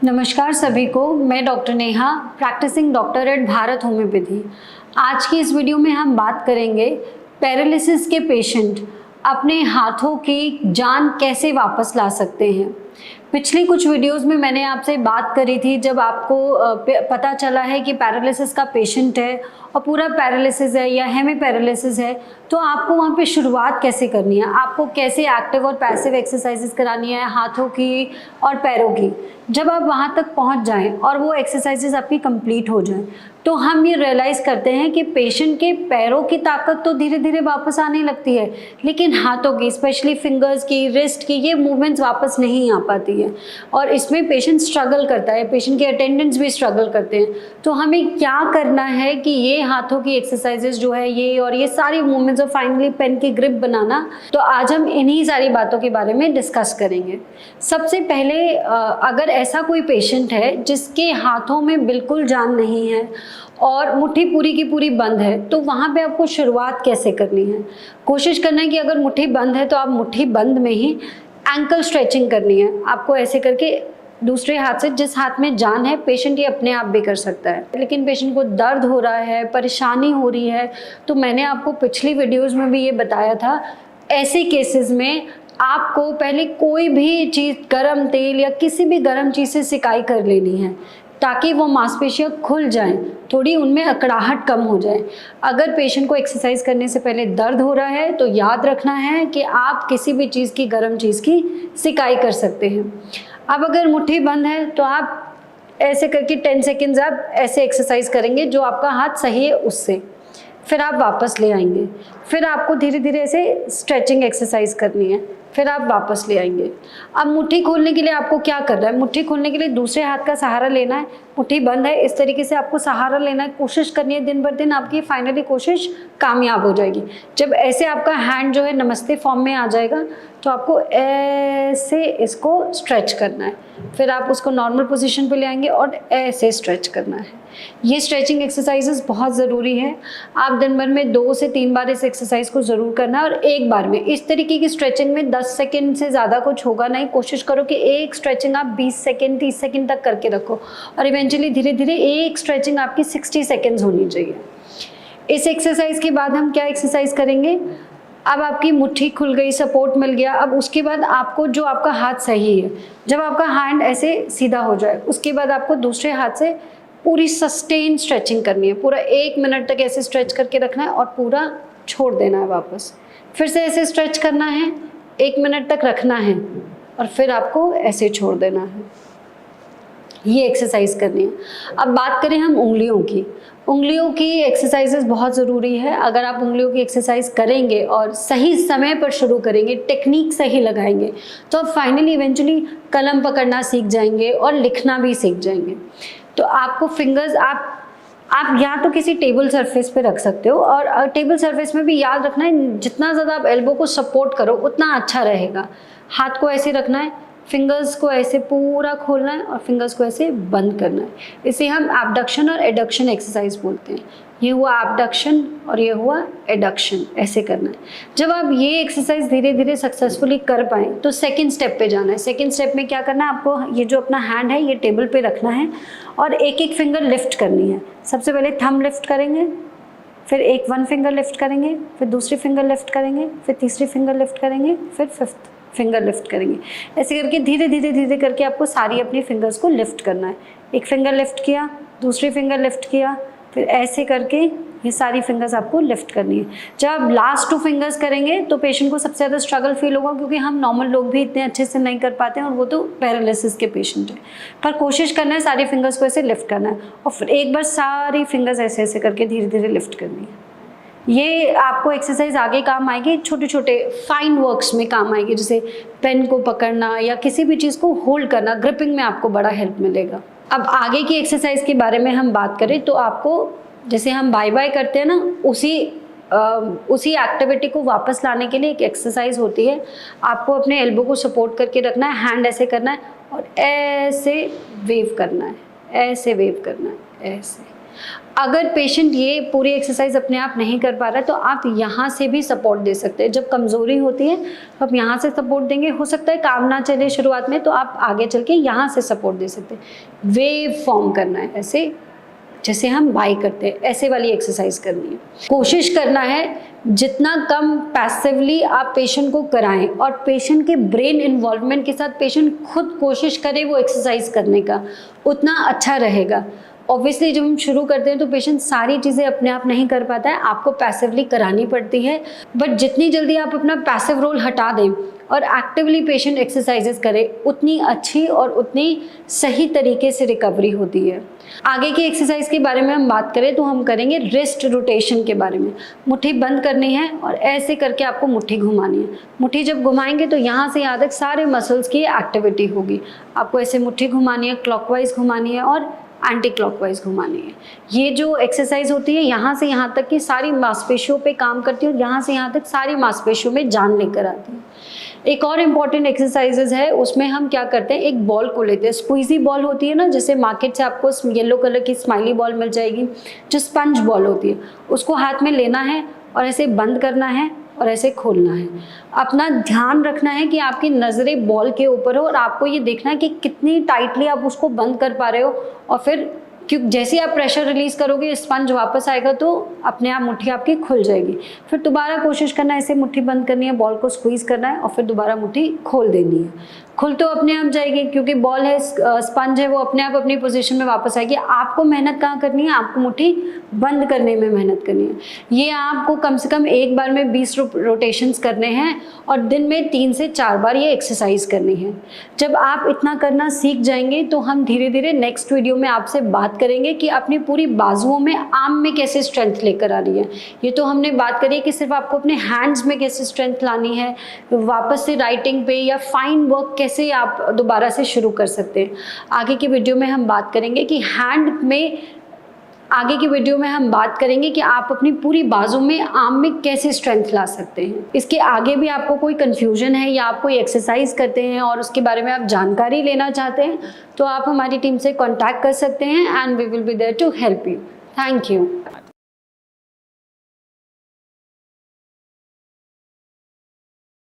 नमस्कार सभी को, मैं doctor Neha, practising doctor at Bharat homeopathy. आज की इस वीडियो में हम बात करेंगे पैरालिसिस के पेशेंट अपने हाथों की जान कैसे वापस ला सकते हैं। पिछली कुछ वीडियोस में मैंने आपसे बात करी थी जब आपको पता चला है कि पैरालिसिस का पेशेंट है और पूरा पैरालिसिस है या हेमी पैरालिसिस है, तो आपको वहाँ पे शुरुआत कैसे करनी है, आपको कैसे एक्टिव और पैसिव एक्सरसाइजेस करानी है हाथों की और पैरों की। जब आप वहाँ तक पहुँच जाएं और वो एक्सरसाइजेस आपकी कंप्लीट हो जाएं, तो हम ये रियलाइज़ करते हैं कि पेशेंट के पैरों की ताकत तो धीरे धीरे वापस आने लगती है, लेकिन हाथों की, स्पेशली फिंगर्स की, रिस्ट की, ये मूवमेंट्स वापस नहीं आ पाती है और इसमें पेशेंट स्ट्रगल करता है, पेशेंट के अटेंडेंट्स भी स्ट्रगल करते हैं। तो हमें क्या करना है कि ये हाथों की एक्सरसाइजेस जो है ये सारी मूवमेंट्स और फाइनली पेन की ग्रिप बनाना, तो आज हम इन्हीं सारी बातों के बारे में डिस्कस करेंगे। सबसे पहले अगर ऐसा कोई पेशेंट है जिसके हाथों में बिल्कुल जान नहीं है और मुट्ठी पूरी की पूरी बंद है, तो वहाँ पे आपको शुरुआत कैसे करनी है। कोशिश करना है कि अगर मुट्ठी बंद है तो आप मुट्ठी बंद में ही एंकल स्ट्रेचिंग करनी है। आपको ऐसे करके दूसरे हाथ से, जिस हाथ में जान है, पेशेंट ये अपने आप भी कर सकता है, लेकिन पेशेंट को दर्द हो रहा है, परेशानी हो रही है, तो मैंने आपको पिछली वीडियोज़ में भी ये बताया था, ऐसे केसेस में आपको पहले कोई भी चीज़, गरम तेल या किसी भी गरम चीज़ से सिकाई कर लेनी है ताकि वो मांसपेशियाँ खुल जाएं, थोड़ी उनमें अकड़ाहट कम हो जाए। अगर पेशेंट को एक्सरसाइज करने से पहले दर्द हो रहा है तो याद रखना है कि आप किसी भी चीज़ की, गरम चीज़ की सिकाई कर सकते हैं। अब अगर मुट्ठी बंद है तो आप ऐसे करके 10 सेकेंड्स आप ऐसे एक्सरसाइज करेंगे जो आपका हाथ सही है उससे, फिर आप वापस ले आएंगे, फिर आपको धीरे धीरे ऐसे स्ट्रेचिंग एक्सरसाइज करनी है, फिर आप वापस ले आएंगे। अब मुट्ठी खोलने के लिए आपको क्या करना है, मुट्ठी खोलने के लिए दूसरे हाथ का सहारा लेना है। मुट्ठी बंद है, इस तरीके से आपको सहारा लेना है, कोशिश करनी है, दिन भर दिन आपकी फाइनली कोशिश कामयाब हो जाएगी। जब ऐसे आपका हैंड जो है नमस्ते फॉर्म में आ जाएगा तो आपको ऐसे इसको स्ट्रेच करना है, फिर आप उसको नॉर्मल पोजीशन पे ले आएंगे और ऐसे स्ट्रेच करना है। ये स्ट्रेचिंग एक्सरसाइजेस बहुत ज़रूरी है। आप दिन भर में 2 से 3 बार इस एक्सरसाइज को ज़रूर करना है और एक बार में इस तरीके की स्ट्रेचिंग में 10 सेकेंड से ज़्यादा कुछ होगा नहीं। कोशिश करो कि एक स्ट्रेचिंग आप 20 सेकेंड 30 सेकेंड तक करके रखो और इवेंचुअली धीरे धीरे एक स्ट्रेचिंग आपकी 60 सेकेंड्स होनी चाहिए। इस एक्सरसाइज के बाद हम क्या एक्सरसाइज करेंगे, अब आपकी मुट्ठी खुल गई, सपोर्ट मिल गया। अब उसके बाद आपको, जो आपका हाथ सही है, जब आपका हैंड ऐसे सीधा हो जाए, उसके बाद आपको दूसरे हाथ से पूरी सस्टेन स्ट्रेचिंग करनी है। पूरा 1 मिनट तक ऐसे स्ट्रेच करके रखना है और पूरा छोड़ देना है वापस। फिर से ऐसे स्ट्रेच करना है, 1 मिनट तक रखना है और फिर आपको ऐसे छोड़ देना है। ये एक्सरसाइज करनी है। अब बात करें हम उंगलियों की। उंगलियों की एक्सरसाइजेस बहुत ज़रूरी है। अगर आप उंगलियों की एक्सरसाइज करेंगे और सही समय पर शुरू करेंगे, टेक्निक सही लगाएंगे, तो आप फाइनली इवेंचुअली कलम पकड़ना सीख जाएंगे और लिखना भी सीख जाएंगे। तो आपको फिंगर्स आप या तो किसी टेबल सरफेस पे रख सकते हो और टेबल सरफेस में भी याद रखना है, जितना ज़्यादा आप एल्बो को सपोर्ट करो उतना अच्छा रहेगा। हाथ को ऐसे रखना है, फिंगर्स को ऐसे पूरा खोलना है और फिंगर्स को ऐसे बंद करना है। इसे हम एबडक्शन और एडक्शन एक्सरसाइज बोलते हैं। ये हुआ एबडक्शन और ये हुआ एडक्शन, ऐसे करना है। जब आप ये एक्सरसाइज धीरे धीरे सक्सेसफुली कर पाएँ तो सेकंड स्टेप पे जाना है। सेकंड स्टेप में क्या करना है, आपको ये जो अपना हैंड है ये टेबल पे रखना है और एक एक फिंगर लिफ्ट करनी है। सबसे पहले थंब लिफ्ट करेंगे, फिर वन फिंगर लिफ्ट करेंगे, फिर दूसरी फिंगर लिफ्ट करेंगे, फिर तीसरी फिंगर लिफ्ट करेंगे, फिर 5th फिंगर लिफ्ट करेंगे। ऐसे करके धीरे धीरे करके आपको सारी अपनी फिंगर्स को लिफ्ट करना है। एक फिंगर लिफ्ट किया, दूसरी फिंगर लिफ्ट किया, फिर ऐसे करके ये सारी फिंगर्स आपको लिफ्ट करनी है। जब आप लास्ट 2 फिंगर्स करेंगे तो पेशेंट को सबसे ज़्यादा स्ट्रगल फील होगा, क्योंकि हम नॉर्मल लोग भी इतने अच्छे से नहीं कर पाते हैं और वो तो पैरालिसिस के पेशेंट हैं। पर कोशिश करना है सारी फिंगर्स को ऐसे लिफ्ट करना है और फिर एक बार सारी फिंगर्स ऐसे ऐसे करके धीरे धीरे लिफ्ट करनी है। ये आपको एक्सरसाइज आगे काम आएगी, छोटे छोटे फाइन वर्क्स में काम आएगी, जैसे पेन को पकड़ना या किसी भी चीज़ को होल्ड करना, ग्रिपिंग में आपको बड़ा हेल्प मिलेगा। अब आगे की एक्सरसाइज के बारे में हम बात करें तो आपको, जैसे हम बाय बाय करते हैं ना, उसी एक्टिविटी को वापस लाने के लिए एक एक्सरसाइज होती है। आपको अपने एल्बो को सपोर्ट करके रखना है, हैंड ऐसे करना है और ऐसे वेव करना है, ऐसे वेव करना है, ऐसे। अगर पेशेंट ये पूरी एक्सरसाइज अपने आप नहीं कर पा रहा है तो आप यहाँ से भी सपोर्ट दे सकते हैं। जब कमज़ोरी होती है तो आप यहाँ से सपोर्ट देंगे, हो सकता है काम ना चले शुरुआत में तो आप आगे चल के यहाँ से सपोर्ट दे सकते हैं। वेव फॉर्म करना है, ऐसे जैसे हम बाई करते हैं, ऐसे वाली एक्सरसाइज करनी है। कोशिश करना है जितना कम पैसिवली आप पेशेंट को कराएं और पेशेंट के ब्रेन इन्वॉल्वमेंट के साथ पेशेंट खुद कोशिश करे वो एक्सरसाइज करने का, उतना अच्छा रहेगा। ऑब्वियसली जब हम शुरू करते हैं तो पेशेंट सारी चीज़ें अपने आप नहीं कर पाता है, आपको पैसिवली करानी पड़ती है। बट जितनी जल्दी आप अपना पैसिव रोल हटा दें और एक्टिवली पेशेंट एक्सरसाइजेस करे, उतनी अच्छी और उतनी सही तरीके से रिकवरी होती है। आगे की एक्सरसाइज के बारे में हम बात करें तो हम करेंगे रिस्ट रोटेशन के बारे में। मुट्ठी बंद करनी है और ऐसे करके आपको मुट्ठी घुमानी है। मुट्ठी जब घुमाएंगे तो यहाँ से यहाँ तक सारे मसल्स की एक्टिविटी होगी। आपको ऐसे मुट्ठी घुमानी है, क्लॉकवाइज घुमानी है और एंटी क्लॉकवाइज घुमानी है। ये जो एक्सरसाइज होती है यहाँ से यहाँ तक की सारी मांसपेशियों पे काम करती है और यहाँ से यहाँ तक सारी मांसपेशियों में जान लेकर आती है। एक और इम्पॉर्टेंट एक्सरसाइजेज है, उसमें हम क्या करते हैं, एक बॉल को लेते हैं। स्क्वीजी बॉल होती है ना, जैसे मार्केट से आपको येलो कलर की स्माइली बॉल मिल जाएगी, जो स्पंज बॉल होती है, उसको हाथ में लेना है और ऐसे बंद करना है और ऐसे खोलना है। अपना ध्यान रखना है कि आपकी नज़रें बॉल के ऊपर हो और आपको ये देखना है कि कितनी टाइटली आप उसको बंद कर पा रहे हो। और फिर क्योंकि जैसे आप प्रेशर रिलीज करोगे स्पंज वापस आएगा तो अपने आप मुट्ठी आपकी खुल जाएगी। फिर दोबारा कोशिश करना है, ऐसे मुट्ठी बंद करनी है, बॉल को स्क्वीज करना है और फिर दोबारा मुट्ठी खोल देनी है। खुल तो अपने आप जाएगी क्योंकि बॉल है, स्पंज है, वो अपने आप अपनी पोजीशन में वापस आएगी। आपको मेहनत कहाँ करनी है, आपको मुट्ठी बंद करने में मेहनत करनी है। ये आपको कम से कम एक बार में 20 रोटेशंस करने हैं और दिन में 3 से 4 बार ये एक्सरसाइज करनी है। जब आप इतना करना सीख जाएंगे तो हम धीरे धीरे नेक्स्ट वीडियो में आपसे बात करेंगे कि अपनी पूरी बाजुओं में, आर्म में कैसे स्ट्रेंथ लेकर आ रही है। ये तो हमने बात करी है कि सिर्फ आपको अपने हैंड्स में कैसे स्ट्रेंथ लानी है, वापस से राइटिंग पे या फाइन वर्क कैसे आप दोबारा से शुरू कर सकते हैं। आगे की वीडियो में हम बात करेंगे कि आप अपनी पूरी बाजू में, आर्म में कैसे स्ट्रेंथ ला सकते हैं। इसके आगे भी आपको कोई कंफ्यूजन है या आप कोई एक्सरसाइज करते हैं और उसके बारे में आप जानकारी लेना चाहते हैं तो आप हमारी टीम से कांटेक्ट कर सकते हैं and we will be there to help you. Thank you.